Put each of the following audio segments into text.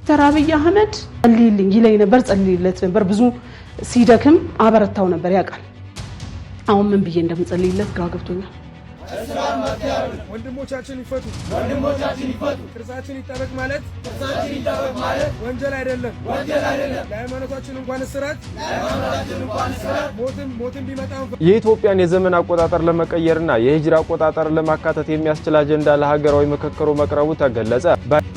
ዶክተር አብይ አህመድ ጸልይልኝ ይለኝ ነበር ጸልይለት ነበር ብዙ ሲደክም አበረታው ነበር ያውቃል አሁን ምን ብዬ እንደምጸልይለት ግራ ገብቶኛል ወንድሞቻችን ይፈቱ ክርስቲያናችን ይጠበቅ ማለት ወንጀል አይደለም ለሃይማኖታችን እንኳን እስራት ሞትን ቢመጣ የኢትዮጵያን የዘመን አቆጣጠር ለመቀየርና የሂጅራ አቆጣጠር ለማካተት የሚያስችል አጀንዳ ለሀገራዊ ምክክሩ መቅረቡ ተገለጸ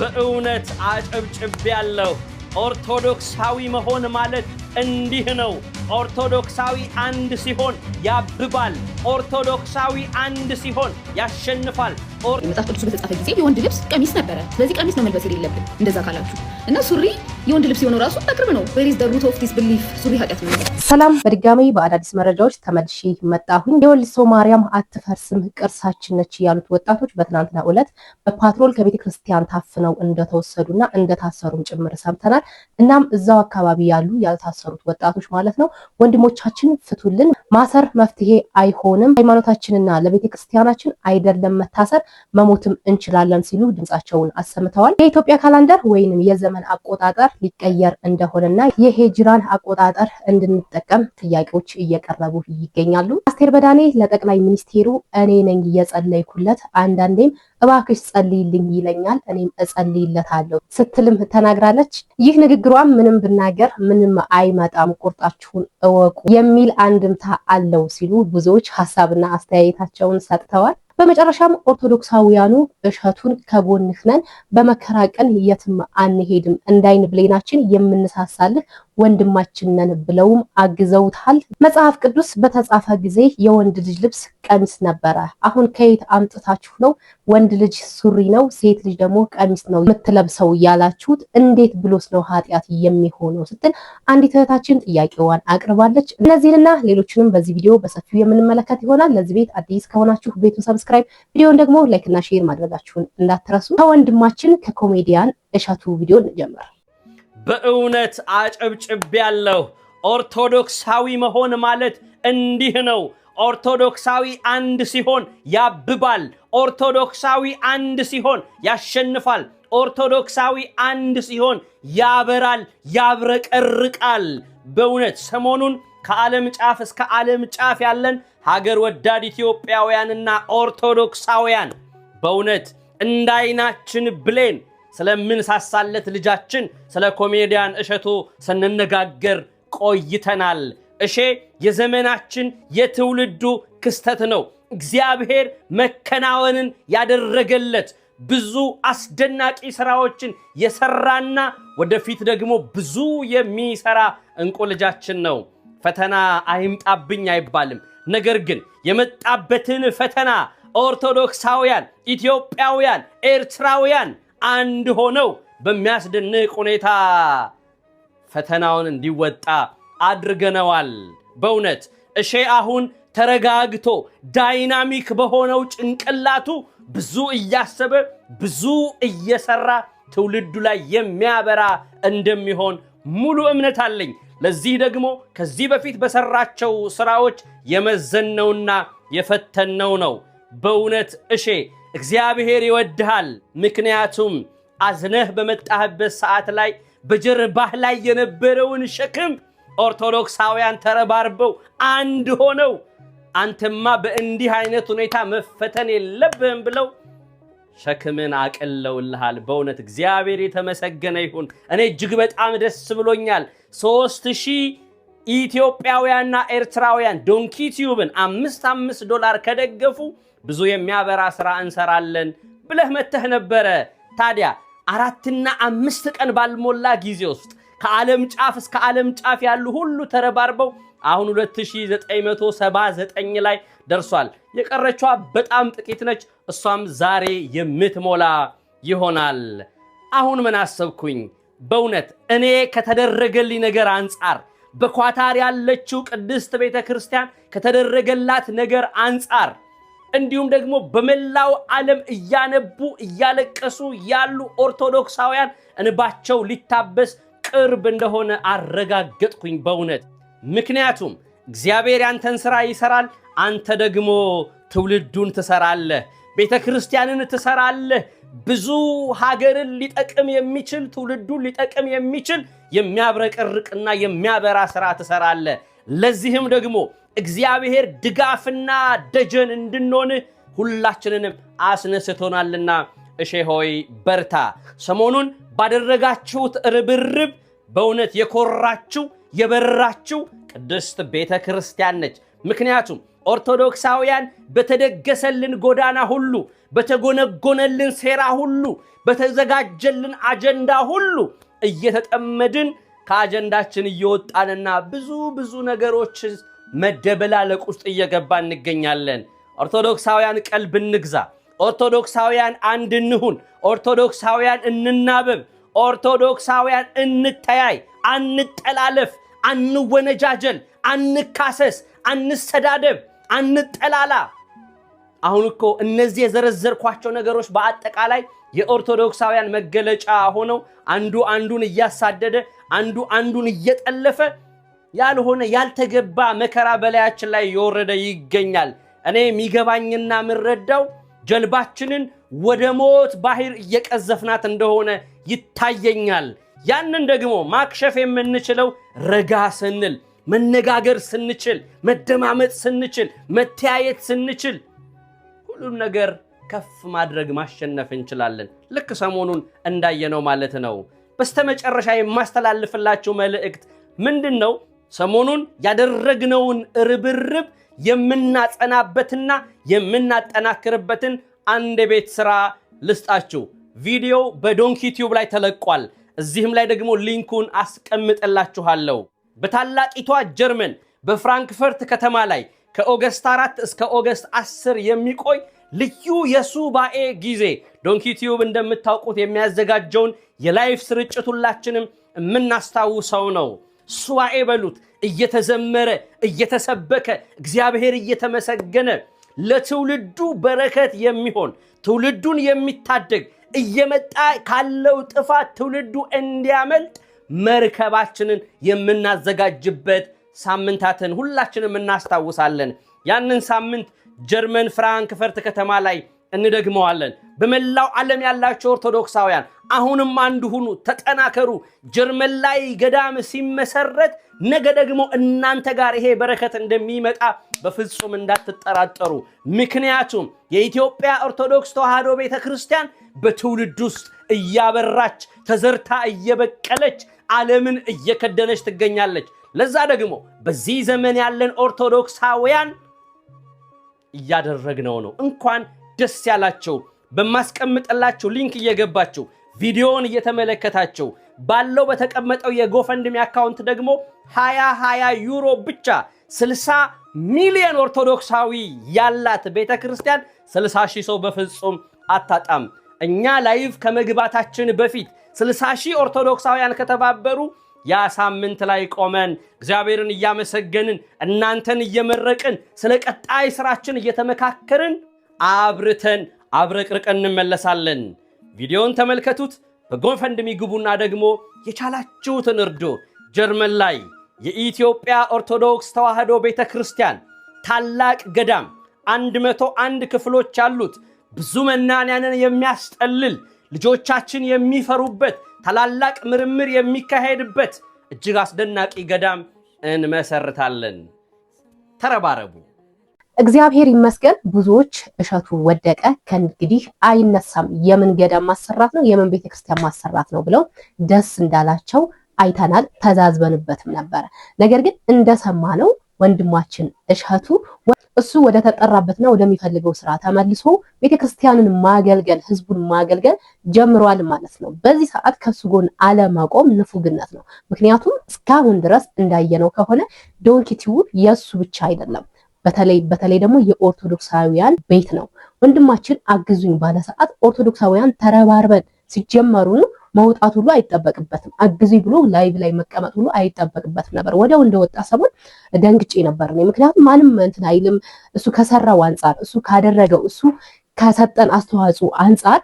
በእውነት አጨብጭቤያለሁ ኦርቶዶክሳዊ መሆን ማለት እንዲህ ነው ኦርቶዶክሳዊ አንድ ሲሆን ያብባል ኦርቶዶክሳዊ አንድ ሲሆን ያሸንፋል መጽሐፍ ቅዱስ በተጻፈ ጊዜ የወንድ ልብስ ቀሚስ ነበረ ስለዚህ ቀሚስ ነው መልበስ የሌለብን እንደዛ ካላችሁ እና ሱሪ የወንድ ልብስ የሆነው ራሱ በቅርብ ነው where is the root of this belief ሱሪ ኃጢአት ነው ሰላም በድጋሚ በአዳዲስ መረጃዎች ተመልሼ መጣሁኝ የወልሶ ማርያም አትፈርስም ቅርሳችን ነች ያሉት ወጣቶች በትናንትናው ዕለት በፓትሮል ከቤተ ክርስቲያን ታፍነው እንደተወሰዱና እንደታሰሩም ጭምር ሰምተናል እናም እዛው አካባቢ ያሉ ያልታሰሩት ወጣቶች ማለት ነው ወንድሞቻችን ፍቱልን ማሰር መፍትሄ አይሆንም ሃይማኖታችንና ለቤተ ክርስቲያናችን አይደለም መታሰር መሞትም እንችላለን ሲሉ ድምጻቸውን አሰምተዋል የኢትዮጵያ ካላንደር ወይንም የዘመን አቆጣጠር ሊቀየር እንደሆነና የሂጅራን አቆጣጠር እንድንጠቀም ጥያቄዎች እየቀረቡ ይገኛሉ አስቴር በዳኔ ለጠቅላይ ሚኒስቴሩ እኔ ነኝ የጸለይኩለት አንዳንዴም እባክሽ ጸልይልኝ ይለኛል እኔም እጸልይለታለሁ ስትልም ተናግራለች ይህ ንግግሯም ምንም ብናገር ምንም አይመጣም ቁርጣችሁን እወቁ የሚል አንድምታ አለው ሲሉ ብዙዎች ሐሳብና አስተያየታቸውን ሰጥተዋል በመጨረሻም ኦርቶዶክሳውያኑ እሸቱን ከጎንህ ነን በመከራ ቀን የትም አንሄድም እንዳይን ብሌናችን የምንሳሳልህ ወንድማችን ነን ብለውም አግዘውታል መጽሐፍ ቅዱስ በተጻፈ ጊዜ የወንድ ልጅ ልብስ ቀሚስ ነበረ አሁን ከየት አምጥታችሁ ነው ወንድ ልጅ ሱሪ ነው ሴት ልጅ ደግሞ ቀሚስ ነው የምትለብሰው ያላችሁት እንዴት ብሎስ ነው ኃጢያት የሚሆነው ስትል አንዲት እህታችን ጥያቄዋን አቅርባለች እነዚህንና ሌሎችንም በዚህ ቪዲዮ በሰፊው የምንመለከት ይሆናል ለዚህ ቤት አዲስ ከሆናችሁ ቤቱን ሰብስክራይብ ቪዲዮን ደግሞ ላይክ እና ሼር ማድረጋችሁን እንዳትረሱ ከወንድማችን ከኮሜዲያን እሸቱ ቪዲዮ እንጀምር በእውነት አጨብጭቤያለሁ ኦርቶዶክሳዊ መሆን ማለት እንዲህ ነው ኦርቶዶክሳዊ አንድ ሲሆን ያብባል ኦርቶዶክሳዊ አንድ ሲሆን ያሸንፋል ኦርቶዶክሳዊ አንድ ሲሆን ያበራል ያብረቀርቃል በእውነት ሰሞኑን ከዓለም ጫፍ እስከ ዓለም ጫፍ ያለን ሀገር ወዳድ ኢትዮጵያውያንና ኦርቶዶክሳውያን በእውነት እንዳይናችን ብሌን ስለምን ሳሳለት ልጃችን ስለ ኮሜዲያን እሸቱ ስንነጋገር ቆይተናል እሺ የዘመናችን የትውልዱ ክስተት ነው እግዚአብሔር መከናወንን ያደረገለት ብዙ አስደናቂ ስራዎችን የሰራና ወደፊት ደግሞ ብዙ የሚሰራ እንቁ ልጃችን ነው ፈተና አይምጣብኝ አይባልም ነገር ግን የመጣበትን ፈተና ኦርቶዶክሳውያን ኢትዮጵያውያን ኤርትራውያን አንድ ሆነው በሚያስደንቅ ሁኔታ ፈተናውን እንዲወጣ አድርገነዋል በእውነት እሺ አሁን ተረጋግቶ ዳይናሚክ በሆነው ጭንቅላቱ ብዙ እያሰበ ብዙ እየሰራ ትውልዱ ላይ የሚያበራ እንደሚሆን ሙሉ እምነት አለኝ ለዚህ ደግሞ ከዚህ በፊት በሰራቸው ስራዎች የመዘነውና የፈተነው ነው በእውነት እሺ እግዚአብሔር ይወድሃል ምክንያቱም አዝነህ በመጣህበት ሰዓት ላይ በጀርባህ ላይ የነበረውን ሸክም ኦርቶዶክሳውያን ተረባርበው አንድ ሆነው አንተማ በእንዲህ አይነት ሁኔታ መፈተን የለብህም ብለው ሸክምን አቀለውልሃል በእውነት እግዚአብሔር የተመሰገነ ይሁን እኔ እጅግ በጣም ደስ ብሎኛል 3000 ኢትዮጵያውያንና ኤርትራውያን ዶንኪ ቲዩብን $5 ከደገፉ ብዙ የሚያበራ ስራ እንሰራለን ብለህ መተህ ነበረ ታዲያ 4 እና 5 ቀን ባልሞላ ጊዜ ውስጥ ከዓለም ጫፍ እስከ ዓለም ጫፍ ያሉ ሁሉ ተረባርበው አሁን 2979 ላይ ደርሷል የቀረችዋ በጣም ጥቂት ነች እሷም ዛሬ የምትሞላ ይሆናል አሁን ምን አሰብኩኝ በእውነት እኔ ከተደረገልኝ ነገር አንፃር በኳታር ያለችው ቅድስት ቤተክርስቲያን ከተደረገላት ነገር አንፃር እንዲሁም ደግሞ በመላው ዓለም እያነቡ እያለቀሱ ያሉ ኦርቶዶክሳውያን እንባቸው ሊታበስ ቅርብ እንደሆነ አረጋግጥኩኝ በእውነት ምክንያቱም እግዚአብሔር ያንተን ሥራ ይሰራል አንተ ደግሞ ትውልዱን ትሰራለህ ቤተክርስቲያንን ትሰራለህ ብዙ ሀገርን ሊጠቅም የሚችል ትውልዱን ሊጠቅም የሚችል የሚያብረቀርቅና የሚያበራ ስራ ትሰራለህ። ለዚህም ደግሞ እግዚአብሔር ድጋፍና ደጀን እንድንሆን ሁላችንንም አስነስቶናልና እሺ ሆይ በርታ። ሰሞኑን ባደረጋችሁት ርብርብ በእውነት የኮራችሁ የበራችሁ ቅድስት ቤተ ክርስቲያን ነች። ምክንያቱም ኦርቶዶክሳውያን በተደገሰልን ጎዳና ሁሉ፣ በተጎነጎነልን ሴራ ሁሉ፣ በተዘጋጀልን አጀንዳ ሁሉ እየተጠመድን ከአጀንዳችን እየወጣንና ብዙ ነገሮች መደበላለቅ ውስጥ እየገባን እንገኛለን። ኦርቶዶክሳውያን ቀልብ እንግዛ። ኦርቶዶክሳውያን አንድ እንሁን። ኦርቶዶክሳውያን እንናበብ። ኦርቶዶክሳውያን እንተያይ፣ አንጠላለፍ፣ አንወነጃጀል፣ አንካሰስ፣ አንሰዳደብ፣ አንጠላላ። አሁን እኮ እነዚህ የዘረዘርኳቸው ነገሮች በአጠቃላይ የኦርቶዶክሳውያን መገለጫ ሆነው አንዱ አንዱን እያሳደደ አንዱ አንዱን እየጠለፈ ያልሆነ ያልተገባ መከራ በላያችን ላይ እየወረደ ይገኛል። እኔ የሚገባኝና ምረዳው ጀልባችንን ወደ ሞት ባህር እየቀዘፍናት እንደሆነ ይታየኛል። ያንን ደግሞ ማክሸፍ የምንችለው ረጋ ስንል፣ መነጋገር ስንችል፣ መደማመጥ ስንችል፣ መተያየት ስንችል ሁሉም ነገር ከፍ ማድረግ ማሸነፍ እንችላለን። ልክ ሰሞኑን እንዳየነው ማለት ነው። በስተመጨረሻ የማስተላልፍላችሁ መልእክት ምንድነው? ሰሞኑን ያደረግነውን ርብርብ የምናጸናበትና የምናጠናክርበትን አንድ ቤት ስራ ልስጣችሁ። ቪዲዮ በዶንኪ ቲዩብ ላይ ተለቋል። እዚህም ላይ ደግሞ ሊንኩን አስቀምጥላችኋለሁ። በታላቂቷ ጀርመን በፍራንክፈርት ከተማ ላይ ከኦገስት 4 እስከ ኦገስት 10 የሚቆይ ልዩ የሱባኤ ጊዜ ዶንኪ ቲዩብ እንደምታውቁት የሚያዘጋጀውን የላይፍ ስርጭት ሁላችንም የምናስታውሰው ነው። ሱባኤ በሉት፣ እየተዘመረ እየተሰበከ እግዚአብሔር እየተመሰገነ ለትውልዱ በረከት የሚሆን ትውልዱን የሚታደግ እየመጣ ካለው ጥፋት ትውልዱ እንዲያመልጥ መርከባችንን የምናዘጋጅበት ሳምንታትን ሁላችንም እናስታውሳለን። ያንን ሳምንት ጀርመን ፍራንክፈርት ከተማ ላይ እንደግመዋለን። በመላው ዓለም ያላችሁ ኦርቶዶክሳውያን አሁንም አንድ ሁኑ፣ ተጠናከሩ። ጀርመን ላይ ገዳም ሲመሰረት ነገ ደግሞ እናንተ ጋር ይሄ በረከት እንደሚመጣ በፍጹም እንዳትጠራጠሩ። ምክንያቱም የኢትዮጵያ ኦርቶዶክስ ተዋሕዶ ቤተክርስቲያን በትውልድ ውስጥ እያበራች ተዘርታ እየበቀለች ዓለምን እየከደነች ትገኛለች። ለዛ ደግሞ በዚህ ዘመን ያለን ኦርቶዶክሳውያን እያደረግነው ነው። እንኳን ደስ ያላችሁ። በማስቀምጥላችሁ ሊንክ እየገባችሁ ቪዲዮውን እየተመለከታችሁ ባለው በተቀመጠው የጎፈንድሚ አካውንት ደግሞ 20 ዩሮ ብቻ 60 ሚሊዮን ኦርቶዶክሳዊ ያላት ቤተክርስቲያን 60 ሺህ ሰው በፍጹም አታጣም። እኛ ላይቭ ከመግባታችን በፊት 60 ሺህ ኦርቶዶክሳውያን ከተባበሩ ያ ሳምንት ላይ ቆመን እግዚአብሔርን እያመሰገንን እናንተን እየመረቅን ስለ ቀጣይ ስራችን እየተመካከርን አብርተን አብረቅርቀን እንመለሳለን። ቪዲዮውን ተመልከቱት፣ በጎፈንድሚ ግቡና ደግሞ የቻላችሁትን እርዱ። ጀርመን ላይ የኢትዮጵያ ኦርቶዶክስ ተዋሕዶ ቤተክርስቲያን ታላቅ ገዳም 101 ክፍሎች ያሉት ብዙ መናንያንን የሚያስጠልል ልጆቻችን የሚፈሩበት ታላላቅ ምርምር የሚካሄድበት እጅግ አስደናቂ ገዳም እንመሰርታለን። ተረባረቡ። እግዚአብሔር ይመስገን። ብዙዎች እሸቱ ወደቀ ከእንግዲህ አይነሳም፣ የምን ገዳም ማሰራት ነው የምን ቤተክርስቲያን ማሰራት ነው ብለው ደስ እንዳላቸው አይተናል፣ ተዛዝበንበትም ነበረ። ነገር ግን እንደሰማነው ወንድማችን እሸቱ እሱ ወደ ተጠራበትና ወደሚፈልገው ስራ ተመልሶ ቤተክርስቲያንን ማገልገል ህዝቡን ማገልገል ጀምሯል ማለት ነው። በዚህ ሰዓት ከሱ ጎን አለመቆም ንፉግነት ነው። ምክንያቱም እስካሁን ድረስ እንዳየነው ከሆነ ዶንኪ ቲዩብ የሱ ብቻ አይደለም፣ በተለይ ደግሞ የኦርቶዶክሳውያን ቤት ነው። ወንድማችን አግዙኝ ባለ ሰዓት ኦርቶዶክሳውያን ተረባርበን ሲጀመሩ መውጣት ሁሉ አይጠበቅበትም። አግዙኝ ብሎ ላይቭ ላይ መቀመጥ ሁሉ አይጠበቅበትም ነበር። ወዲያው እንደወጣ ሰሞን ደንግጬ ነበር ነው። ምክንያቱም ማንም እንትን አይልም። እሱ ከሰራው አንፃር፣ እሱ ካደረገው፣ እሱ ከሰጠን አስተዋጽኦ አንፃር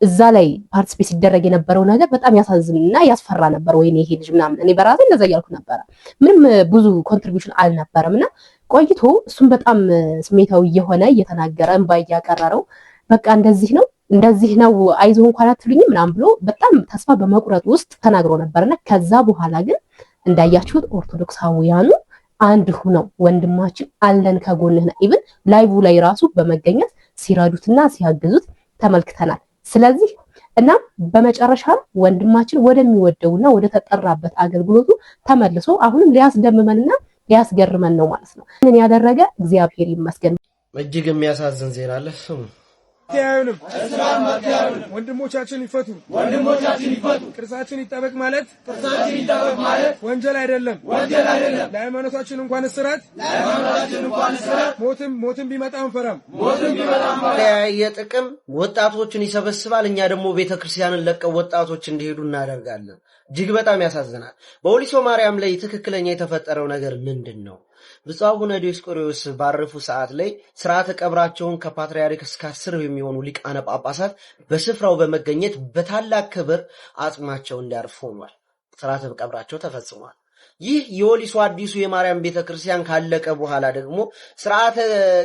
እዛ ላይ ፓርቲሲፔት ሲደረግ የነበረው ነገር በጣም ያሳዝንና ያስፈራ ነበር። ወይኔ ይሄ ልጅ ምናምን እኔ በራሴ እንደዛ እያልኩ ነበረ። ምንም ብዙ ኮንትሪቢዩሽን አልነበረምና ቆይቶ እሱም በጣም ስሜታዊ የሆነ እየተናገረ እንባ እያቀረረው በቃ እንደዚህ ነው እንደዚህ ነው አይዞህ እንኳን አትሉኝም ምናምን ብሎ በጣም ተስፋ በመቁረጥ ውስጥ ተናግሮ ነበርና ከዛ በኋላ ግን እንዳያችሁት ኦርቶዶክሳውያኑ አንድ ሆነው ወንድማችን አለን ከጎንህ ነው ኢቭን ላይቭ ላይ ራሱ በመገኘት ሲራዱትና ሲያግዙት ተመልክተናል። ስለዚህ እና በመጨረሻም ወንድማችን ወደሚወደውና ወደ ተጠራበት አገልግሎቱ ተመልሶ አሁንም ሊያስደምመንና ሊያስገርመን ነው ማለት ነው። ምን ያደረገ እግዚአብሔር ይመስገን። እጅግ የሚያሳዝን ዜና አለ። ስሙ አይሆንም ወንድሞቻችን ይፈቱ ቅርሳችን ይጠበቅ ማለት ወንጀል አይደለም ለሃይማኖታችን እንኳን እስራት ሞትም ቢመጣ አንፈራም። የጥቅም ወጣቶችን ይሰበስባል። እኛ ደግሞ ቤተክርስቲያንን ለቀው ወጣቶች እንዲሄዱ እናደርጋለን። እጅግ በጣም ያሳዝናል። በወሊሶ ማርያም ላይ ትክክለኛ የተፈጠረው ነገር ምንድነው? ብፁዕ አቡነ ዲዮስቆሮስ ባረፉ ሰዓት ላይ ስርዓተ ቀብራቸውን ከፓትርያርክ እስከ 10 የሚሆኑ ሊቃነ ጳጳሳት በስፍራው በመገኘት በታላቅ ክብር አጽማቸው እንዲያርፍ ሆኗል። ስርዓተ ቀብራቸው ተፈጽሟል። ይህ የወሊሶ አዲሱ የማርያም ቤተክርስቲያን ካለቀ በኋላ ደግሞ ስርዓተ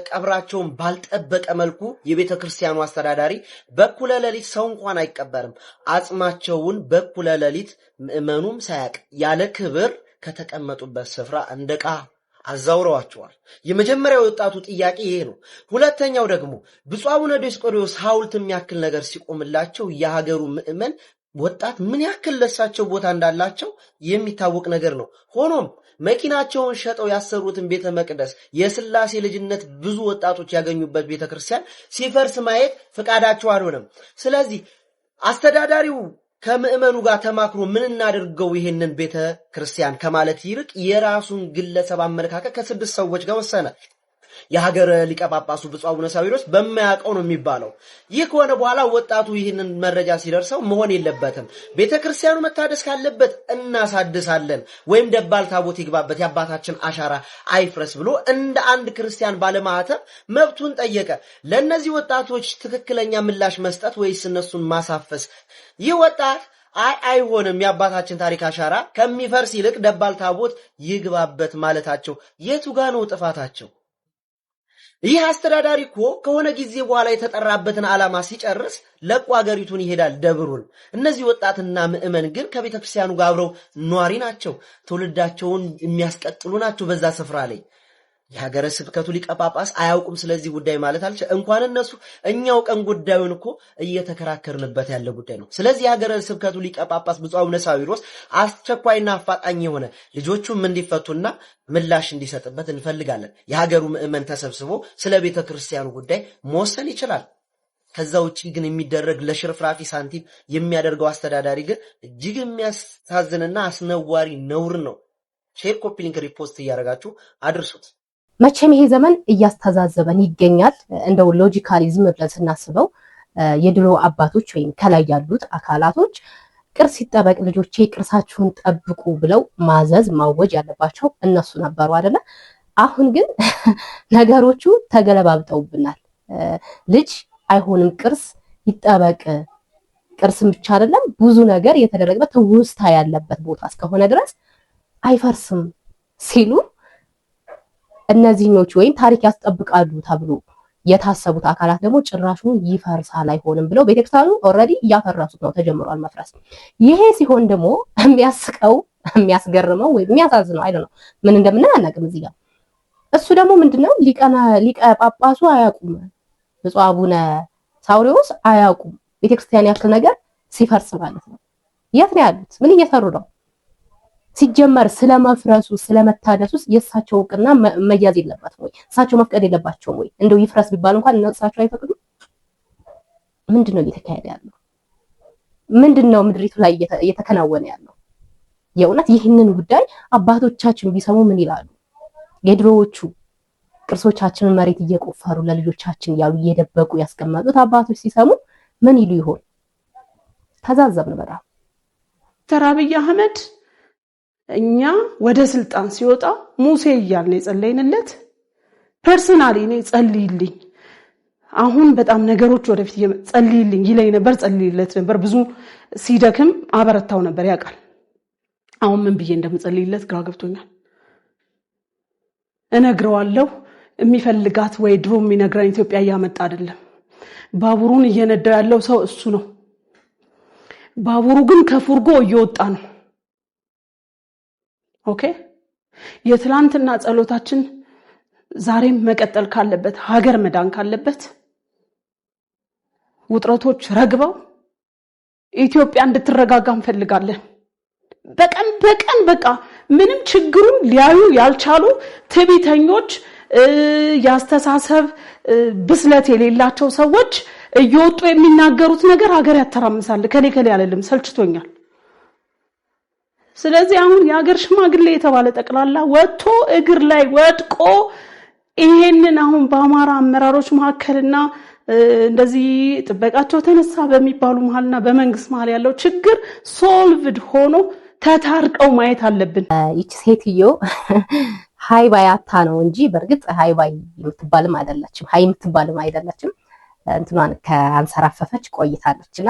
ቀብራቸውን ባልጠበቀ መልኩ የቤተክርስቲያኑ አስተዳዳሪ በኩለ ሌሊት ሰው እንኳን አይቀበርም፣ አጽማቸውን በኩለ ሌሊት ምዕመኑም ሳያቅ ያለ ክብር ከተቀመጡበት ስፍራ እንደቃ አዛውረዋቸዋል። የመጀመሪያው ወጣቱ ጥያቄ ይሄ ነው። ሁለተኛው ደግሞ ብፁዕ አቡነ ዲዮስቆሮስ ሐውልት የሚያክል ነገር ሲቆምላቸው የሀገሩ ምዕመን ወጣት ምን ያክል ለሳቸው ቦታ እንዳላቸው የሚታወቅ ነገር ነው። ሆኖም መኪናቸውን ሸጠው ያሰሩትን ቤተ መቅደስ የሥላሴ ልጅነት ብዙ ወጣቶች ያገኙበት ቤተክርስቲያን ሲፈርስ ማየት ፈቃዳቸው አልሆነም። ስለዚህ አስተዳዳሪው ከምዕመኑ ጋር ተማክሮ ምን እናድርገው ይሄንን ቤተ ክርስቲያን ከማለት ይልቅ የራሱን ግለሰብ አመለካከት ከስድስት ሰዎች ጋር ወሰነ። የሀገረ ሊቀ ጳጳሱ ብፁዕ አቡነ ሳዊሮስ በማያውቀው ነው የሚባለው። ይህ ከሆነ በኋላ ወጣቱ ይህንን መረጃ ሲደርሰው መሆን የለበትም ቤተክርስቲያኑ መታደስ ካለበት እናሳድሳለን ወይም ደባል ታቦት ይግባበት የአባታችን አሻራ አይፍረስ ብሎ እንደ አንድ ክርስቲያን ባለማህተም መብቱን ጠየቀ። ለነዚህ ወጣቶች ትክክለኛ ምላሽ መስጠት ወይስ እነሱን ማሳፈስ? ይህ ወጣት አይሆንም የአባታችን ታሪክ አሻራ ከሚፈርስ ይልቅ ደባል ታቦት ይግባበት ማለታቸው የቱ ጋር ነው ጥፋታቸው? ይህ አስተዳዳሪ እኮ ከሆነ ጊዜ በኋላ የተጠራበትን ዓላማ ሲጨርስ ለቆ ሀገሪቱን ይሄዳል ደብሩን። እነዚህ ወጣትና ምዕመን ግን ከቤተክርስቲያኑ ጋር አብረው ኗሪ ናቸው፣ ትውልዳቸውን የሚያስቀጥሉ ናቸው። በዛ ስፍራ ላይ የሀገረ ስብከቱ ሊቀ ጳጳስ አያውቁም ስለዚህ ጉዳይ ማለት አልቻ እንኳን እነሱ እኛው ቀን ጉዳዩን እኮ እየተከራከርንበት ያለ ጉዳይ ነው። ስለዚህ የሀገረ ስብከቱ ሊቀ ጳጳስ ብፁዕ አቡነ ሳዊሮስ አስቸኳይና አፋጣኝ የሆነ ልጆቹም እንዲፈቱና ምላሽ እንዲሰጥበት እንፈልጋለን። የሀገሩ ምዕመን ተሰብስቦ ስለ ቤተ ክርስቲያኑ ጉዳይ መወሰን ይችላል። ከዛ ውጪ ግን የሚደረግ ለሽርፍራፊ ሳንቲም የሚያደርገው አስተዳዳሪ ግን እጅግ የሚያሳዝንና አስነዋሪ ነውር ነው። ሼር፣ ኮፒ ሊንክ፣ ሪፖስት እያደረጋችሁ አድርሱት። መቼም ይሄ ዘመን እያስተዛዘበን ይገኛል። እንደው ሎጂካሊ ዝም ብለን ስናስበው የድሮ አባቶች ወይም ከላይ ያሉት አካላቶች ቅርስ ይጠበቅ ልጆቼ ቅርሳችሁን ጠብቁ ብለው ማዘዝ ማወጅ ያለባቸው እነሱ ነበሩ አይደለ? አሁን ግን ነገሮቹ ተገለባብጠውብናል። ልጅ አይሆንም ቅርስ ይጠበቅ፣ ቅርስም ብቻ አይደለም ብዙ ነገር የተደረገበት ውስታ ያለበት ቦታ እስከሆነ ድረስ አይፈርስም ሲሉ እነዚህኞቹ ወይም ታሪክ ያስጠብቃሉ ተብሎ የታሰቡት አካላት ደግሞ ጭራሹን ይፈርሳል አይሆንም ብለው ቤተክርስቲያኑ ኦልሬዲ እያፈረሱት ነው፣ ተጀምሯል መፍረስ። ይሄ ሲሆን ደግሞ የሚያስቀው የሚያስገርመው ወይ የሚያሳዝነው አይደል ነው ምን እንደምናይ አናውቅም። እዚህ ጋር እሱ ደግሞ ምንድነው ሊቀ ጳጳሱ አያውቁም፣ ብፁዕ አቡነ ሳዊሮስ አያውቁም ቤተክርስቲያን ያክል ነገር ሲፈርስ ማለት ነው። የት ነው ያሉት? ምን እየሰሩ ነው? ሲጀመር ስለመፍረሱ ስለመታደሱ የእሳቸው እውቅና መያዝ የለበትም ወይ? እሳቸው መፍቀድ የለባቸውም ወይ? እንደው ይፍረስ ቢባል እንኳን እሳቸው አይፈቅዱም? ምንድነው እየተካሄደ ያለው? ምንድነው ምድሪቱ ላይ እየተከናወነ ያለው? የእውነት ይህንን ጉዳይ አባቶቻችን ቢሰሙ ምን ይላሉ? የድሮዎቹ ቅርሶቻችንን መሬት እየቆፈሩ ለልጆቻችን ያው እየደበቁ ያስቀመጡት አባቶች ሲሰሙ ምን ይሉ ይሆን? ተዛዘብን በጣም። ዶክተር አብይ አህመድ እኛ ወደ ስልጣን ሲወጣ ሙሴ እያልን የጸለይንለት ፐርሰናሊ እኔ ጸልይልኝ አሁን በጣም ነገሮች ወደፊት ጸልይልኝ ይለኝ ነበር፣ ጸልይለት ነበር። ብዙ ሲደክም አበረታው ነበር ያውቃል። አሁን ምን ብዬ እንደምጸልይለት ግራ ገብቶኛል። እነግረዋለሁ የሚፈልጋት ወይ ድሮ የሚነግረን ኢትዮጵያ እያመጣ አይደለም። ባቡሩን እየነዳው ያለው ሰው እሱ ነው። ባቡሩ ግን ከፉርጎ እየወጣ ነው። ኦኬ የትላንትና ጸሎታችን ዛሬም መቀጠል ካለበት ሀገር መዳን ካለበት ውጥረቶች ረግበው ኢትዮጵያ እንድትረጋጋ እንፈልጋለን። በቀን በቃ ምንም ችግሩን ሊያዩ ያልቻሉ ትዕቢተኞች ያስተሳሰብ ብስለት የሌላቸው ሰዎች እየወጡ የሚናገሩት ነገር ሀገር ያተራምሳል። ከኔ ያለልም ሰልችቶኛል። ስለዚህ አሁን የሀገር ሽማግሌ የተባለ ጠቅላላ ወጥቶ እግር ላይ ወድቆ ይሄንን አሁን በአማራ አመራሮች መካከልና እንደዚህ ጥበቃቸው ተነሳ በሚባሉ መሐልና በመንግስት መሐል ያለው ችግር ሶልቭድ ሆኖ ተታርቀው ማየት አለብን። ይቺ ሴትዮ ሃይባይ አታ ነው እንጂ በርግጥ ሃይባይ የምትባልም አይደለችም። እንትኗን ከአንሰራፈፈች ቆይታለችና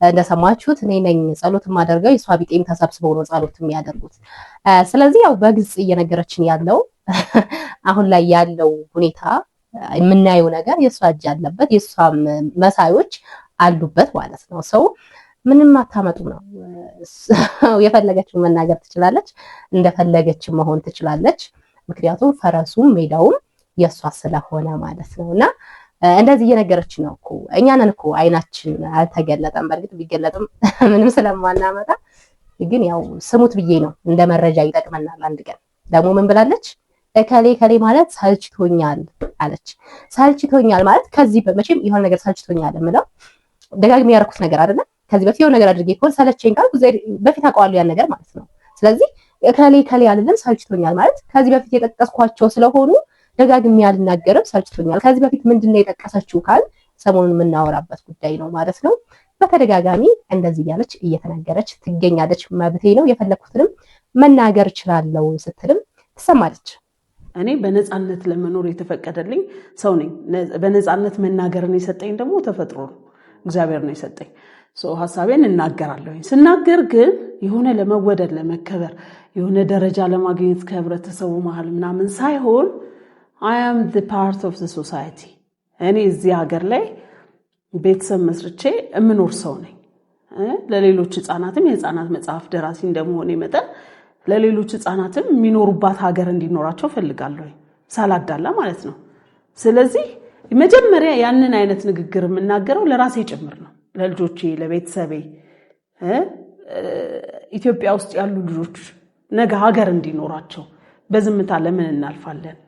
እንደሰማችሁት እኔ ነኝ ጸሎት ማደርገው የሷ ቢጤም ተሰብስበው ነው ጸሎት የሚያደርጉት። ስለዚህ ያው በግልጽ እየነገረችን ያለው አሁን ላይ ያለው ሁኔታ የምናየው ነገር የሷ እጅ አለበት፣ የሷ መሳዮች አሉበት ማለት ነው። ሰው ምንም አታመጡ ነው። የፈለገችው መናገር ትችላለች፣ እንደፈለገች መሆን ትችላለች። ምክንያቱም ፈረሱም ሜዳውም የሷ ስለሆነ ማለት ነውና እንደዚህ እየነገረች ነው እኮ። እኛ ነን እኮ አይናችን አልተገለጠም። በርግጥ ቢገለጥም ምንም ስለማናመጣ ግን ያው ስሙት ብዬ ነው፣ እንደ መረጃ ይጠቅመናል። አንድ ቀን ደግሞ ምን ብላለች? ከሌ ማለት ሰልችቶኛል አለች። ሰልችቶኛል ማለት ከዚህ በመቼም የሆነ ነገር ሰልችቶኛል የምለው ደጋግሜ ያደረኩት ነገር አይደለም። ከዚህ በፊት የሆነ ነገር አድርጌ እኮ ሰለቸኝ ካልኩ በፊት አውቀዋለሁ ያን ነገር ማለት ነው። ስለዚህ ከሌ አይደለም ሰልችቶኛል ማለት ከዚህ በፊት የጠቀስኳቸው ስለሆኑ ደጋግሜ ያልናገርም ሰልችቶኛል። ከዚህ በፊት ምንድነው የጠቀሰችው ካል ሰሞኑን የምናወራበት ጉዳይ ነው ማለት ነው። በተደጋጋሚ እንደዚህ ያለች እየተናገረች ትገኛለች። መብቴ ነው የፈለኩትንም መናገር እችላለሁ ስትልም ትሰማለች። እኔ በነፃነት ለመኖር የተፈቀደልኝ ሰው ነኝ። በነፃነት መናገርን የሰጠኝ ደግሞ ተፈጥሮ ነው፣ እግዚአብሔር ነው የሰጠኝ። ሐሳቤን እናገራለሁ። ስናገር ግን የሆነ ለመወደድ ለመከበር የሆነ ደረጃ ለማግኘት ከህብረተሰቡ መሃል ምናምን ሳይሆን I am the part of the society። እኔ እዚህ ሀገር ላይ ቤተሰብ መስርቼ የምኖር ሰው ነኝ። ለሌሎች ህፃናትም የህፃናት መጽሐፍ ደራሲ እንደመሆኔ መጠን ለሌሎች ህፃናትም የሚኖሩባት ሀገር እንዲኖራቸው ፈልጋለሁ፣ ሳላዳላ ማለት ነው። ስለዚህ መጀመሪያ ያንን አይነት ንግግር የምናገረው ለራሴ ጭምር ነው፣ ለልጆቼ፣ ለቤተሰቤ። ኢትዮጵያ ውስጥ ያሉ ልጆች ነገ ሀገር እንዲኖራቸው በዝምታ ለምን እናልፋለን?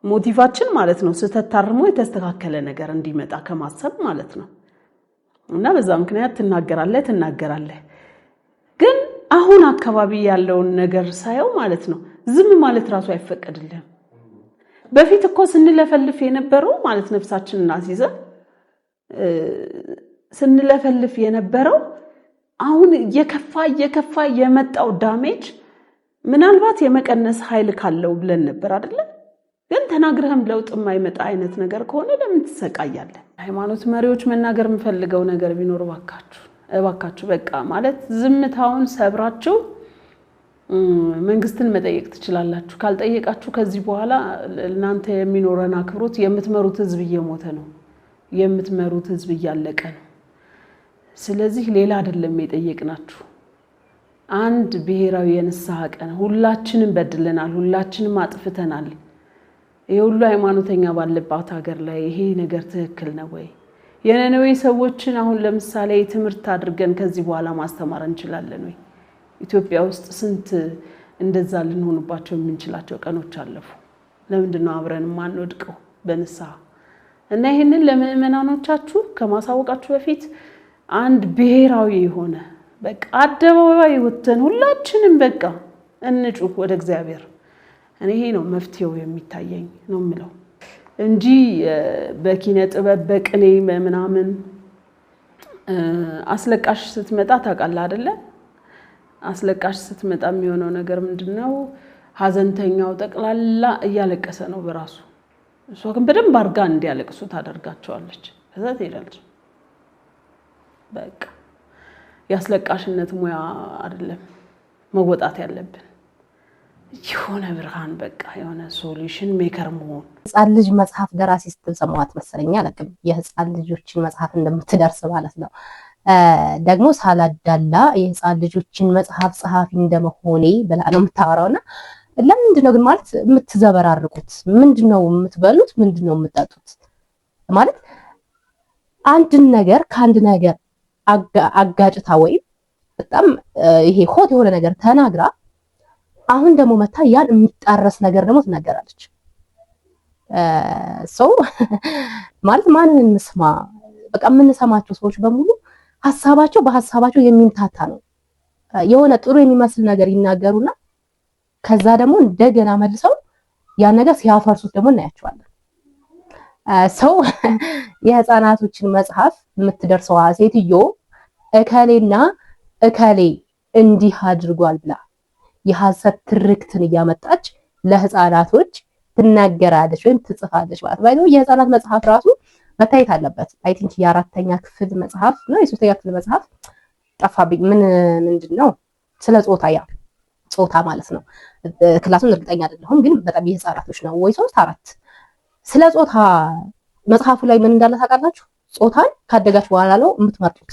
ሞቲቫችን ማለት ነው ስህተት ታርሞ የተስተካከለ ነገር እንዲመጣ ከማሰብ ማለት ነው። እና በዛ ምክንያት ትናገራለህ። ግን አሁን አካባቢ ያለውን ነገር ሳየው ማለት ነው ዝም ማለት ራሱ አይፈቀድልህም። በፊት እኮ ስንለፈልፍ የነበረው ማለት ነፍሳችንን አስይዘን ስንለፈልፍ የነበረው አሁን እየከፋ የመጣው ዳሜጅ ምናልባት የመቀነስ ኃይል ካለው ብለን ነበር አይደል? ግን ተናግረህም ለውጥ የማይመጣ አይነት ነገር ከሆነ ለምን ትሰቃያለህ? ሃይማኖት መሪዎች መናገር የምፈልገው ነገር ቢኖር እባካችሁ በቃ ማለት ዝምታውን ሰብራችሁ መንግስትን መጠየቅ ትችላላችሁ። ካልጠየቃችሁ ከዚህ በኋላ እናንተ የሚኖረን አክብሮት የምትመሩት ህዝብ እየሞተ ነው፣ የምትመሩት ህዝብ እያለቀ ነው። ስለዚህ ሌላ አይደለም የጠየቅናችሁ፣ አንድ ብሔራዊ የንስሐ ቀን። ሁላችንም በድለናል፣ ሁላችንም አጥፍተናል። የሁሉ ሃይማኖተኛ ባለባት ሀገር ላይ ይሄ ነገር ትክክል ነው ወይ? የነነዌ ሰዎችን አሁን ለምሳሌ ትምህርት አድርገን ከዚህ በኋላ ማስተማር እንችላለን ወይ? ኢትዮጵያ ውስጥ ስንት እንደዛ ልንሆንባቸው የምንችላቸው ቀኖች አለፉ። ለምንድን ነው አብረን ማንወድቀው በንስሐ? እና ይሄንን ለምእመናኖቻችሁ ከማሳወቃችሁ በፊት አንድ ብሔራዊ የሆነ በቃ አደባባይ ወጥተን ሁላችንም በቃ እንጩህ ወደ እግዚአብሔር። እኔ ይሄ ነው መፍትሄው የሚታየኝ ነው የምለው እንጂ በኪነ ጥበብ በቅኔ ምናምን አስለቃሽ ስትመጣ ታውቃለህ አይደለ? አስለቃሽ ስትመጣ የሚሆነው ነገር ምንድነው? ሀዘንተኛው ጠቅላላ እያለቀሰ ነው በራሱ። እሷ ግን በደንብ አርጋ እንዲያለቅሱ ታደርጋቸዋለች። ከዛ ትሄዳለች። በቃ ያስለቃሽነት ሙያ አይደለም መወጣት ያለብን። የሆነ ብርሃን በቃ የሆነ ሶሉሽን ሜከር መሆን። ህፃን ልጅ መጽሐፍ ደራሲ ስትል ሰማዋት መሰለኝ አላውቅም። የህፃን ልጆችን መጽሐፍ እንደምትደርስ ማለት ነው። ደግሞ ሳላዳላ የህፃን ልጆችን መጽሐፍ ጸሐፊ እንደመሆኔ ብላ ነው የምታወራውና ለምንድነው ግን ማለት የምትዘበራርቁት? ምንድነው የምትበሉት? ምንድነው የምትጠጡት? ማለት አንድን ነገር ከአንድ ነገር አጋጭታ ወይም በጣም ይሄ ሆት የሆነ ነገር ተናግራ አሁን ደግሞ መታ ያን የሚጣረስ ነገር ደግሞ ትናገራለች። ሰው ማለት ማንን እንስማ? በቃ የምንሰማቸው ሰዎች በሙሉ ሐሳባቸው በሐሳባቸው የሚምታታ ነው። የሆነ ጥሩ የሚመስል ነገር ይናገሩና ከዛ ደግሞ እንደገና መልሰው ያን ነገር ሲያፈርሱት ደግሞ እናያቸዋለን። ሰው የህፃናቶችን መጽሐፍ የምትደርሰዋ ሴትዮ እከሌና እከሌ እንዲህ አድርጓል ብላ የሐሰት ትርክትን እያመጣች ለህፃናቶች ትናገራለች ወይም ትጽፋለች ማለት ነው። የህፃናት መጽሐፍ ራሱ መታየት አለበት። አይ ቲንክ የአራተኛ ክፍል መጽሐፍ ነው የሶስተኛ ክፍል መጽሐፍ ጠፋብኝ። ምንድነው ስለ ጾታ ማለት ነው። ክላሱን እርግጠኛ አይደለሁም ግን በጣም የህፃናቶች ነው ወይ 3-4 ስለ ጾታ መጽሐፉ ላይ ምን እንዳለ ታውቃላችሁ? ጾታን ካደጋችሁ በኋላ ነው የምትመርጡት።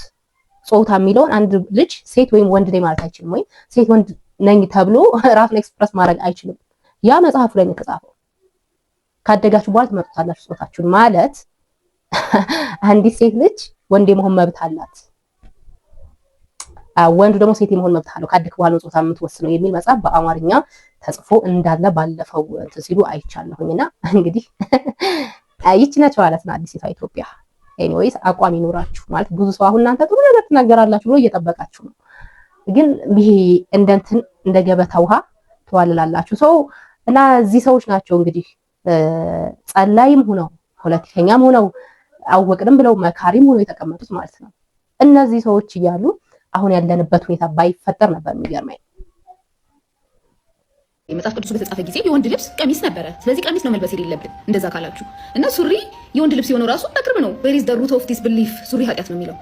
ጾታ የሚለውን አንድ ልጅ ሴት ወይም ወንድ ላይ ማለት አይችልም፣ ወይም ሴት ወንድ ነኝ ተብሎ ራሱን ኤክስፕረስ ማድረግ አይችልም። ያ መጽሐፉ ላይ ነው የተጻፈው። ካደጋችሁ በኋላ ትመርጡታላችሁ ጾታችሁን። ማለት አንዲት ሴት ልጅ ወንድ የመሆን መብት አላት፣ ወንዱ ደግሞ ሴት የመሆን መብት አለው። ካደግክ በኋላ ነው ጾታ የምትወስነው የሚል መጽሐፍ በአማርኛ ተጽፎ እንዳለ ባለፈው ሲሉ አይቻለሁኝና እንግዲህ ይቺ ነች ማለት ነው አዲሲቷ ኢትዮጵያ። ኤኒዌይስ አቋም ይኖራችሁ ማለት ብዙ ሰው አሁን እናንተ ጥሩ ነገር ትናገራላችሁ ብሎ እየጠበቃችሁ ነው፣ ግን ይሄ እንደንትን እንደ ገበታ ውሃ ተዋልላላችሁ ሰው እና እዚህ ሰዎች ናቸው እንግዲህ ጸላይም ሆነው ፖለቲከኛም ሆነው አወቅንም ብለው መካሪም ሆነው የተቀመጡት ማለት ነው። እነዚህ ሰዎች እያሉ አሁን ያለንበት ሁኔታ ባይፈጠር ነበር የሚገርመኝ። መጽሐፍ ቅዱስ በተጻፈ ጊዜ የወንድ ልብስ ቀሚስ ነበረ። ስለዚህ ቀሚስ ነው መልበስ የሌለብን እንደዛ ካላችሁ እና ሱሪ የወንድ ልብስ የሆነው ራሱ በቅርብ ነው። where is the root of this belief? ሱሪ ኃጢአት ነው የሚለው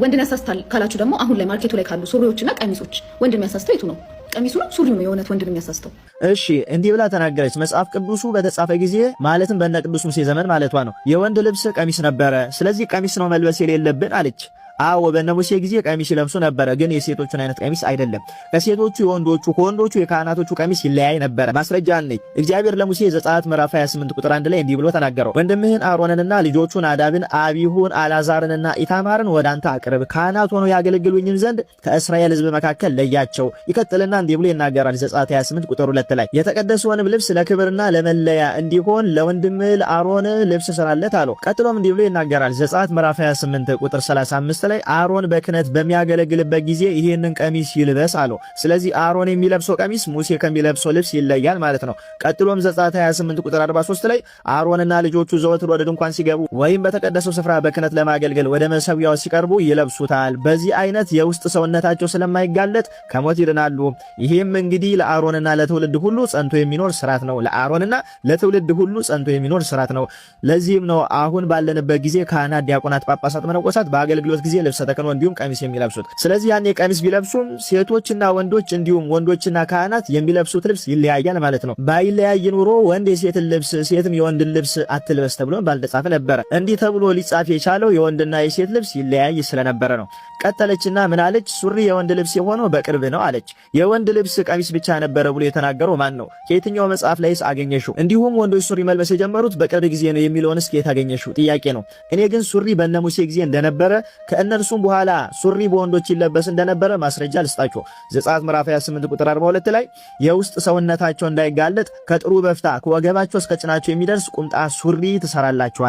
ወንድን ያሳስታል ካላችሁ ደግሞ አሁን ላይ ማርኬቱ ላይ ካሉ ሱሪዎችና ቀሚሶች ወንድን የሚያሳስተው የቱ ነው? ቀሚሱ ነው ሱሪው ነው የእውነት ወንድን የሚያሳስተው? እሺ እንዲህ ብላ ተናገረች። መጽሐፍ ቅዱሱ በተጻፈ ጊዜ ማለትም በእነ ቅዱስ ሙሴ ዘመን ማለቷ ነው የወንድ ልብስ ቀሚስ ነበረ። ስለዚህ ቀሚስ ነው መልበስ የሌለብን አለች። አዎ በእነ ሙሴ ጊዜ ቀሚስ ይለብሱ ነበረ፣ ግን የሴቶቹን አይነት ቀሚስ አይደለም። ከሴቶቹ የወንዶቹ ከወንዶቹ የካህናቶቹ ቀሚስ ይለያይ ነበረ። ማስረጃ አለኝ። እግዚአብሔር ለሙሴ ዘጸአት ምዕራፍ 28 ቁጥር 1 ላይ እንዲህ ብሎ ተናገረው። ወንድምህን አሮንንና ልጆቹን ናዳብን፣ አቢሁን፣ አልዓዛርንና ኢታማርን ወደ አንተ አቅርብ፣ ካህናት ሆነው ያገለግሉኝም ዘንድ ከእስራኤል ሕዝብ መካከል ለያቸው። ይቀጥልና እንዲህ ብሎ ይናገራል። ዘጸአት 28 ቁጥር 2 ላይ የተቀደሰውንም ልብስ ለክብርና ለመለያ እንዲሆን ለወንድምህ ለአሮን ልብስ ስራለት አለው። ቀጥሎም እንዲህ ብሎ ይናገራል። ዘጸአት ምዕራፍ 28 ቁጥር 35 ላይ አሮን በክህነት በሚያገለግልበት ጊዜ ይሄንን ቀሚስ ይልበስ አለው። ስለዚህ አሮን የሚለብሰው ቀሚስ ሙሴ ከሚለብሰው ልብስ ይለያል ማለት ነው። ቀጥሎም ዘጸአት 28 ቁጥር 43 ላይ አሮንና ልጆቹ ዘወትር ወደ ድንኳን ሲገቡ ወይም በተቀደሰው ስፍራ በክህነት ለማገልገል ወደ መሰዊያው ሲቀርቡ ይለብሱታል። በዚህ አይነት የውስጥ ሰውነታቸው ስለማይጋለጥ ከሞት ይድናሉ። ይሄም እንግዲህ ለአሮንና ለትውልድ ሁሉ ጸንቶ የሚኖር ስርዓት ነው። ለአሮንና ለትውልድ ሁሉ ጸንቶ የሚኖር ስርዓት ነው። ለዚህም ነው አሁን ባለንበት ጊዜ ካህናት፣ ዲያቆናት፣ ጳጳሳት፣ መነኮሳት በአገልግሎት ጊዜ ልብሰ ተክህኖ እንዲሁም ቀሚስ የሚለብሱት። ስለዚህ ያኔ ቀሚስ ቢለብሱም ሴቶችና ወንዶች እንዲሁም ወንዶችና ካህናት የሚለብሱት ልብስ ይለያያል ማለት ነው። ባይለያይ ኑሮ ወንድ የሴትን ልብስ ሴትም የወንድን ልብስ አትልበስ ተብሎ ባልተጻፈ ነበረ። እንዲህ ተብሎ ሊጻፍ የቻለው የወንድና የሴት ልብስ ይለያይ ስለነበረ ነው። ቀጠለችና ምን አለች? ሱሪ የወንድ ልብስ የሆነው በቅርብ ነው አለች። የወንድ ልብስ ቀሚስ ብቻ ነበረ ብሎ የተናገረው ማን ነው? ከየትኛው መጽሐፍ ላይስ አገኘሽው? እንዲሁም ወንዶች ሱሪ መልበስ የጀመሩት በቅርብ ጊዜ ነው የሚለውንስ ከየት አገኘሽው? ጥያቄ ነው። እኔ ግን ሱሪ በእነ ሙሴ ጊዜ እንደነበረ ከእነርሱም በኋላ ሱሪ በወንዶች ይለበስ እንደነበረ ማስረጃ ልስጣችሁ። ዘጸአት ምዕራፍ 28 ቁጥር 42 ላይ የውስጥ ሰውነታቸው እንዳይጋለጥ ከጥሩ በፍታ ከወገባቸው እስከ ጭናቸው የሚደርስ ቁምጣ ሱሪ ትሰራላችኋል።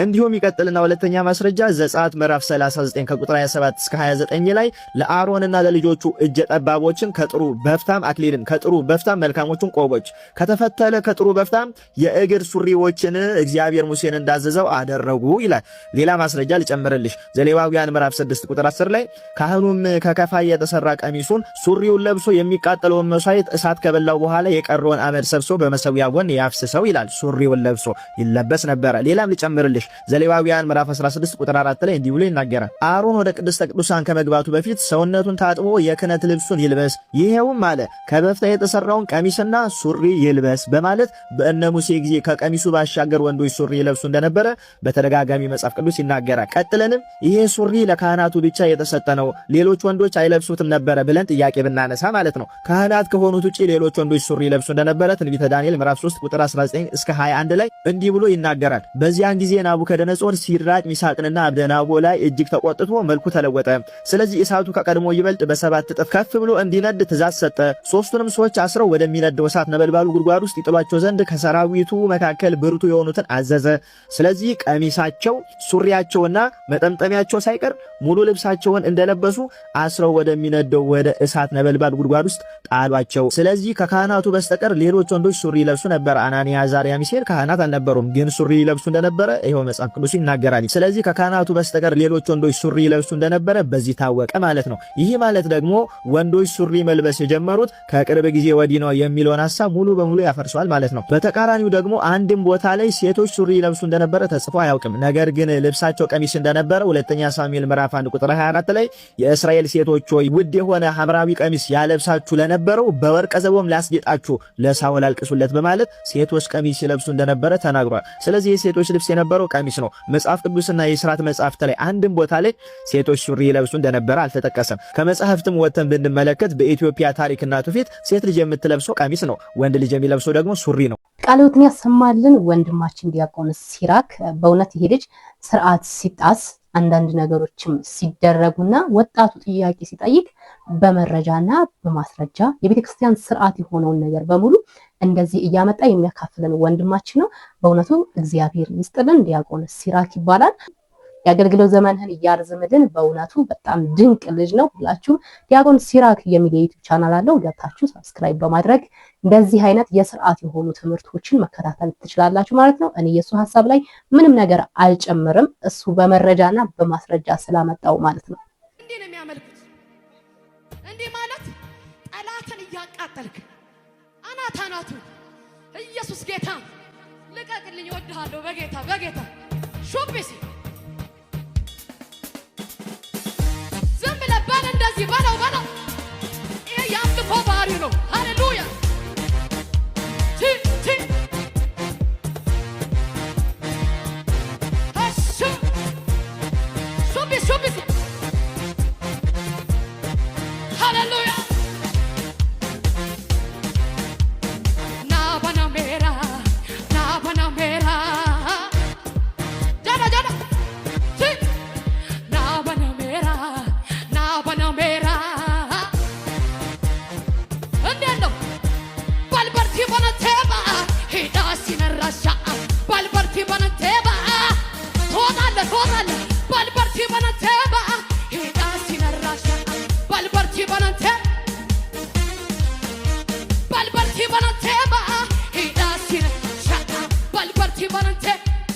እንዲሁም ይቀጥልና ሁለተኛ ማስረጃ ዘጸአት ምዕራፍ 39 ከቁጥር 27 እስከ 29 ላይ ለአሮንና ለልጆቹ እጀ ጠባቦችን ከጥሩ በፍታም አክሊልን ከጥሩ በፍታም መልካሞቹን ቆቦች ከተፈተለ ከጥሩ በፍታም የእግር ሱሪዎችን እግዚአብሔር ሙሴን እንዳዘዘው አደረጉ ይላል። ሌላ ማስረጃ ልጨምርልሽ። ዘሌዋውያን ምዕራፍ 6 ቁጥር 10 ላይ ካህኑም ከከፋይ የተሰራ ቀሚሱን ሱሪውን ለብሶ የሚቃጠለውን መስዋዕት እሳት ከበላው በኋላ የቀረውን አመድ ሰብስቦ በመሰዊያ ጎን ያፍስሰው ይላል። ሱሪውን ለብሶ ይለበስ ነበረ። ሌላም ልጨምርልሽ። ዘሌዋውያን ምዕራፍ 16 ቁጥር 4 ላይ እንዲህ ብሎ ይናገራል። አሮን ወደ ቅድስተ ቅዱሳን ቅዱሳን ከመግባቱ በፊት ሰውነቱን ታጥቦ የክህነት ልብሱን ይልበስ፣ ይሄውም አለ ከበፍታ የተሰራውን ቀሚስና ሱሪ ይልበስ በማለት በእነ ሙሴ ጊዜ ከቀሚሱ ባሻገር ወንዶች ሱሪ ይለብሱ እንደነበረ በተደጋጋሚ መጽሐፍ ቅዱስ ይናገራል። ቀጥለንም ይሄ ሱሪ ለካህናቱ ብቻ የተሰጠ ነው፣ ሌሎች ወንዶች አይለብሱትም ነበረ ብለን ጥያቄ ብናነሳ ማለት ነው ካህናት ከሆኑት ውጪ ሌሎች ወንዶች ሱሪ ይለብሱ እንደነበረ ትንቢተ ዳንኤል ምዕራፍ 3 ቁጥር 19 እስከ 21 ላይ እንዲህ ብሎ ይናገራል። በዚያን ጊዜ ናቡከደነጾር ሲድራቅ ሚሳቅንና አብደናጎ ላይ እጅግ ተቆጥቶ መልኩ ተለወጠ። ስለዚህ እሳቱ ከቀድሞ ይበልጥ በ7 እጥፍ ከፍ ብሎ እንዲነድ ትእዛዝ ሰጠ። ሶስቱንም ሰዎች አስረው ወደሚነደው እሳት ነበልባሉ ጉድጓድ ውስጥ ይጥሏቸው ዘንድ ከሰራዊቱ መካከል ብርቱ የሆኑትን አዘዘ። ስለዚህ ቀሚሳቸው፣ ሱሪያቸውና መጠምጠሚያቸው ሳይቀር ሙሉ ልብሳቸውን እንደለበሱ አስረው ወደሚነደው ወደ እሳት ነበልባል ጉድጓድ ውስጥ ጣሏቸው። ስለዚህ ከካህናቱ በስተቀር ሌሎች ወንዶች ሱሪ ይለብሱ ነበር። አናንያ፣ አዛርያ፣ ሚሳኤል ካህናት አልነበሩም፣ ግን ሱሪ ይለብሱ እንደነበረ ይሄው መጽሐፍ ቅዱስ ይናገራል። ስለዚህ ከካህናቱ በስተቀር ሌሎች ወንዶች ሱሪ ይለብሱ እንደነበረ በዚህ ታወቀ ማለት ነው። ይህ ማለት ደግሞ ወንዶች ሱሪ መልበስ የጀመሩት ከቅርብ ጊዜ ወዲህ ነው የሚለውን ሐሳብ ሙሉ በሙሉ ያፈርሰዋል ማለት ነው። በተቃራኒው ደግሞ አንድም ቦታ ላይ ሴቶች ሱሪ ይለብሱ እንደነበረ ተጽፎ አያውቅም። ነገር ግን ልብሳቸው ቀሚስ እንደነበረ ሁለተኛ ሳሙኤል ምዕራፍ 1 ቁጥር 24 ላይ የእስራኤል ሴቶች ሆይ ውድ የሆነ ሐምራዊ ቀሚስ ያለብሳችሁ ለነበረው በወርቀ ዘቦም ላስጌጣችሁ ለሳኦል አልቅሱለት በማለት ሴቶች ቀሚስ ይለብሱ እንደነበረ ተናግሯል። ስለዚህ የሴቶች ልብስ የነበረው ቀሚስ ነው። መጽሐፍ ቅዱስና የሥርዓት መጽሐፍት ላይ አንድም ቦታ ላይ ሴቶች ሱሪ ይለብሱ እንደነበረ አልተጠቀሰም። ከመጽሐፍትም ወጥተን ብንመለከት በኢትዮጵያ ታሪክና ትውፊት ሴት ልጅ የምትለብሰው ቀሚስ ነው፣ ወንድ ልጅ የሚለብሰው ደግሞ ሱሪ ነው። ቃልዎትን ያሰማልን ወንድማችን ዲያቆን ሲራክ። በእውነት ይሄ ልጅ ስርዓት ሲጣስ አንዳንድ ነገሮችም ሲደረጉና ወጣቱ ጥያቄ ሲጠይቅ በመረጃና በማስረጃ የቤተክርስቲያን ስርዓት የሆነውን ነገር በሙሉ እንደዚህ እያመጣ የሚያካፍለን ወንድማችን ነው። በእውነቱ እግዚአብሔር ይስጥልን። ዲያቆን ሲራክ ይባላል። የአገልግሎት ዘመንህን እያርዝምልን። በእውነቱ በጣም ድንቅ ልጅ ነው። ሁላችሁም ዲያቆን ሲራክ የሚል የዩቲዩብ ቻናል አለው፣ ገብታችሁ ሰብስክራይብ በማድረግ እንደዚህ አይነት የስርዓት የሆኑ ትምህርቶችን መከታተል ትችላላችሁ ማለት ነው። እኔ የሱ ሐሳብ ላይ ምንም ነገር አልጨምርም፣ እሱ በመረጃና በማስረጃ ስላመጣው ማለት ነው። እንዲህ ነው የሚያመልኩት። እንዲህ ማለት ጠላትን እያቃጠልክ አናቱ ኢየሱስ ጌታ ልቀቅልኝ፣ እወድሃለሁ በጌታ በጌታ ሹብሲ እንደዚህ ባለው ይሄ የአምልኮ ባህሪ ነው። ሃሌሉያ ሃሌሉያ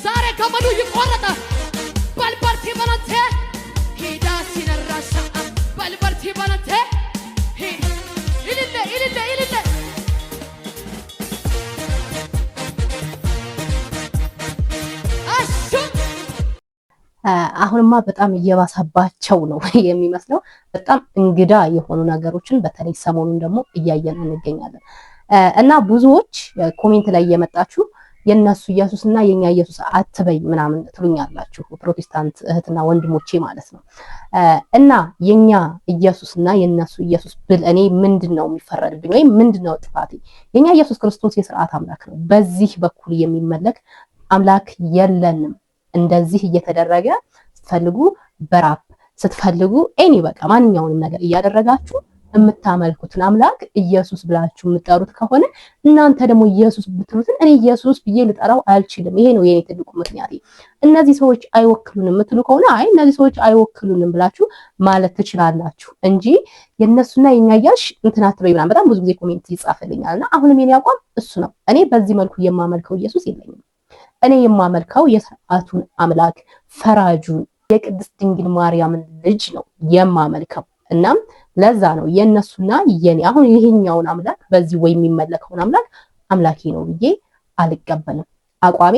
ዛሬ ገመዱ ይቆረጣ ባልበርቲ በነቴ ሄዳ ሲነራሻ ባልበርቲ በነቴ ኢልለ አሁንማ በጣም እየባሰባቸው ነው የሚመስለው። በጣም እንግዳ የሆኑ ነገሮችን በተለይ ሰሞኑን ደግሞ እያየን እንገኛለን እና ብዙዎች ኮሜንት ላይ እየመጣችሁ የነሱ ኢየሱስና የኛ ኢየሱስ አትበይ ምናምን ትሉኛላችሁ፣ ፕሮቴስታንት እህትና ወንድሞቼ ማለት ነው። እና የኛ ኢየሱስና የነሱ ኢየሱስ ብል እኔ ምንድነው የሚፈረድብኝ ወይም ምንድነው ጥፋቴ? የኛ ኢየሱስ ክርስቶስ የሥርዓት አምላክ ነው። በዚህ በኩል የሚመለክ አምላክ የለንም። እንደዚህ እየተደረገ ስትፈልጉ በራፕ ስትፈልጉ በቃ ማንኛውንም ነገር እያደረጋችሁ የምታመልኩትን አምላክ ኢየሱስ ብላችሁ የምትጠሩት ከሆነ እናንተ ደግሞ ኢየሱስ ብትሉትን እኔ ኢየሱስ ብዬ ልጠራው አልችልም። ይሄ ነው የኔ ትልቁ ምክንያቴ። እነዚህ ሰዎች አይወክሉንም የምትሉ ከሆነ እነዚህ ሰዎች አይወክሉንም ብላችሁ ማለት ትችላላችሁ እንጂ የነሱና የኛ ያሽ እንትና አትበይ ምናምን በጣም ብዙ ጊዜ ኮሜንት ይጻፈልኛልና አሁንም የኔ አቋም እሱ ነው። እኔ በዚህ መልኩ የማመልከው ኢየሱስ የለኝም። እኔ የማመልከው የሥርዓቱን አምላክ ፈራጁን የቅድስት ድንግል ማርያምን ልጅ ነው የማመልከው። እናም ለዛ ነው የነሱና የኔ አሁን ይሄኛውን አምላክ በዚህ ወይ የሚመለከውን አምላክ አምላኬ ነው ብዬ አልቀበልም። አቋሜ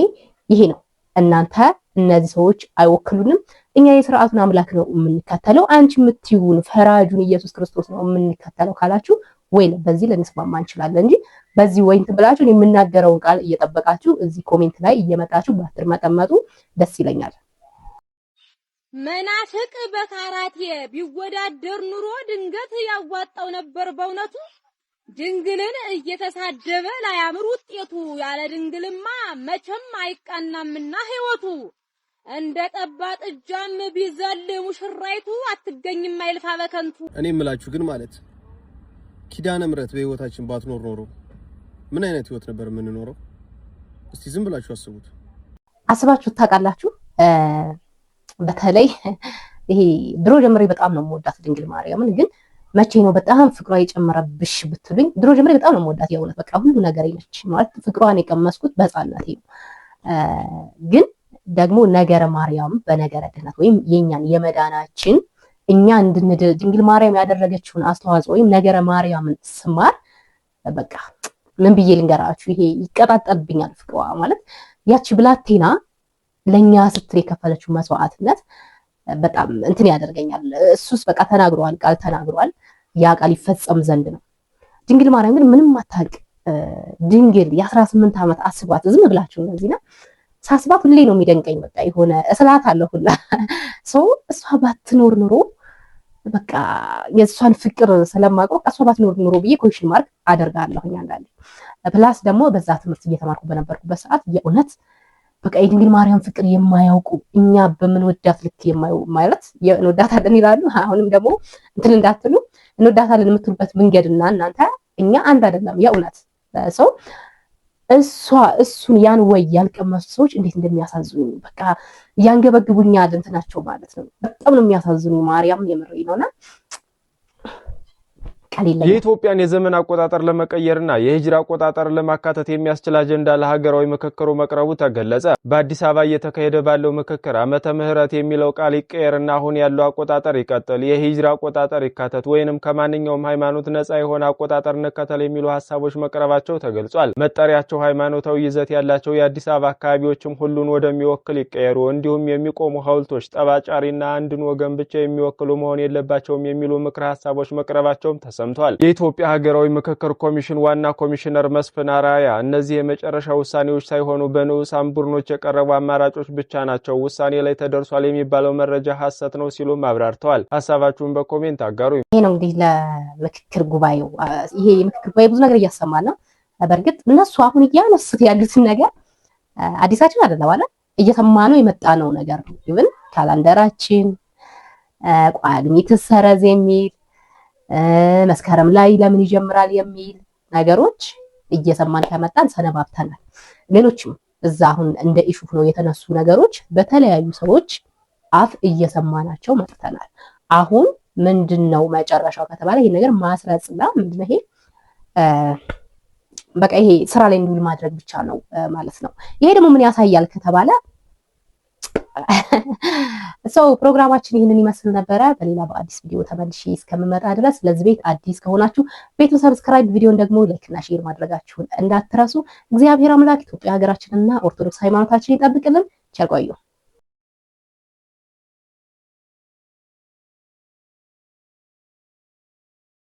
ይሄ ነው። እናንተ እነዚህ ሰዎች አይወክሉንም፣ እኛ የሥርዓቱን አምላክ ነው የምንከተለው፣ አንቺ የምትይውን ፈራጁን ኢየሱስ ክርስቶስ ነው የምንከተለው ካላችሁ ወይ በዚህ ልንስማማ እንችላለን እንጂ በዚህ ወይ እንትን ብላችሁ የምናገረውን ቃል እየጠበቃችሁ እዚህ ኮሜንት ላይ እየመጣችሁ ባትርመጠመጡ ደስ ይለኛል። መናፍቅ በካራቴ ቢወዳደር ኑሮ ድንገት ያዋጣው ነበር በእውነቱ። ድንግልን እየተሳደበ ላያምር ውጤቱ፣ ያለ ድንግልማ መቼም አይቃናምና ህይወቱ። እንደ ጠባ ጥጃም ቢዘል ሙሽራይቱ አትገኝም አይልፋ በከንቱ። እኔ የምላችሁ ግን ማለት ኪዳነ ምሕረት በህይወታችን ባትኖር ኖሮ ምን አይነት ህይወት ነበር የምንኖረው? እስቲ ዝም ብላችሁ አስቡት። አስባችሁ ታውቃላችሁ? በተለይ ይሄ ድሮ ጀምሬ በጣም ነው የምወዳት ድንግል ማርያምን፣ ግን መቼ ነው በጣም ፍቅሯ የጨመረብሽ ብትሉኝ፣ ድሮ ጀምሬ በጣም ነው የምወዳት የእውነት በቃ ሁሉ ነገር ነች ማለት ፍቅሯን የቀመስኩት በህፃንነቴ ነው። ግን ደግሞ ነገረ ማርያም በነገረ ድነት ወይም የኛን የመዳናችን እኛ እንድንድን ድንግል ማርያም ያደረገችውን አስተዋጽኦ ወይም ነገረ ማርያምን ስማር በቃ ምን ብዬ ልንገራችሁ፣ ይሄ ይቀጣጠልብኛል ፍቅሯ ማለት ያቺ ብላቴና ለኛ ስትል የከፈለችው መስዋዕትነት በጣም እንትን ያደርገኛል። እሱስ በቃ ተናግሯል፣ ቃል ተናግሯል፣ ያ ቃል ይፈጸም ዘንድ ነው። ድንግል ማርያም ግን ምንም አታውቅ ድንግል የ18 ዓመት አስቧት፣ ዝም ብላችሁ እንደዚህ ነው ሳስባት ሁሌ ነው የሚደንቀኝ። በቃ የሆነ እስላት አለ ሁላ ሰው እሷ ባትኖር ኑሮ በቃ የእሷን ፍቅር ስለማውቀው እሷ ባትኖር ኑሮ ብዬ ኮሽን ማርክ አደርጋለሁኝ አንዳንዴ። ፕላስ ደግሞ በዛ ትምህርት እየተማርኩ በነበርኩበት ሰዓት የእውነት በቃ የድንግል ማርያም ፍቅር የማያውቁ እኛ በምንወዳት ልክ ማለት እንወዳታለን ይላሉ። አሁንም ደግሞ እንትን እንዳትሉ እንወዳታለን የምትሉበት መንገድና እናንተ እኛ አንድ አይደለም። የእውነት ሰው እሱን ያን ወይ ያልቀመሱ ሰዎች እንዴት እንደሚያሳዝኑ በቃ ያንገበግቡኛል እንትናቸው ማለት ነው። በጣም ነው የሚያሳዝኑ። ማርያም የምሬ ነውና የኢትዮጵያን የዘመን አቆጣጠር ለመቀየርና የሂጅራ አቆጣጠር ለማካተት የሚያስችል አጀንዳ ለሀገራዊ ምክክሩ መቅረቡ ተገለጸ። በአዲስ አበባ እየተካሄደ ባለው ምክክር ዓመተ ምህረት የሚለው ቃል ይቀየርና አሁን ያለው አቆጣጠር ይቀጥል፣ የሂጅራ አቆጣጠር ይካተት ወይንም ከማንኛውም ሃይማኖት ነፃ የሆነ አቆጣጠር እንከተል የሚሉ ሐሳቦች መቅረባቸው ተገልጿል። መጠሪያቸው ሃይማኖታዊ ይዘት ያላቸው የአዲስ አበባ አካባቢዎችም ሁሉን ወደሚወክል ይቀየሩ፣ እንዲሁም የሚቆሙ ሐውልቶች ጠባጫሪና አንድን ወገን ብቻ የሚወክሉ መሆን የለባቸውም የሚሉ ምክረ ሐሳቦች መቅረባቸውም ተሰምቷል። የኢትዮጵያ ሀገራዊ ምክክር ኮሚሽን ዋና ኮሚሽነር መስፍን አራያ እነዚህ የመጨረሻ ውሳኔዎች ሳይሆኑ በንዑሳን ቡድኖች የቀረቡ አማራጮች ብቻ ናቸው፣ ውሳኔ ላይ ተደርሷል የሚባለው መረጃ ሐሰት ነው ሲሉ አብራርተዋል። ሐሳባችሁን በኮሜንት አጋሩ። ይሄ ነው እንግዲህ ለምክክር ጉባኤው። ይሄ የምክክር ጉባኤ ብዙ ነገር እያሰማን ነው። በእርግጥ እነሱ አሁን እያነሱት ያሉትን ነገር አዲሳችን አይደለም ማለት እየሰማነው የመጣ ነው ነገር ነው። ኢቭን ካላንደራችን ቋግሜ ትሰረዝ የሚል መስከረም ላይ ለምን ይጀምራል የሚል ነገሮች እየሰማን ከመጣን ሰነባብተናል። ሌሎችም እዛ አሁን እንደ ኢሹ ነው የተነሱ ነገሮች በተለያዩ ሰዎች አፍ እየሰማናቸው መጥተናል። አሁን ምንድነው መጨረሻው ከተባለ ይሄ ነገር ማስረጽና ምንድነው ይሄ በቃ ይሄ ስራ ላይ እንዲውል ማድረግ ብቻ ነው ማለት ነው። ይሄ ደግሞ ምን ያሳያል ከተባለ ፕሮግራማችን ይህንን ይመስል ነበረ። በሌላ በአዲስ ቪዲዮ ተመልሼ እስከምመጣ ድረስ ለዚህ ቤት አዲስ ከሆናችሁ ቤቱን ሰብስክራይብ፣ ቪዲዮን ደግሞ ላይክና ሼር ማድረጋችሁን እንዳትረሱ። እግዚአብሔር አምላክ ኢትዮጵያ ሀገራችንና ኦርቶዶክስ ሃይማኖታችንን ይጠብቅልን። ቸር ቆዩ።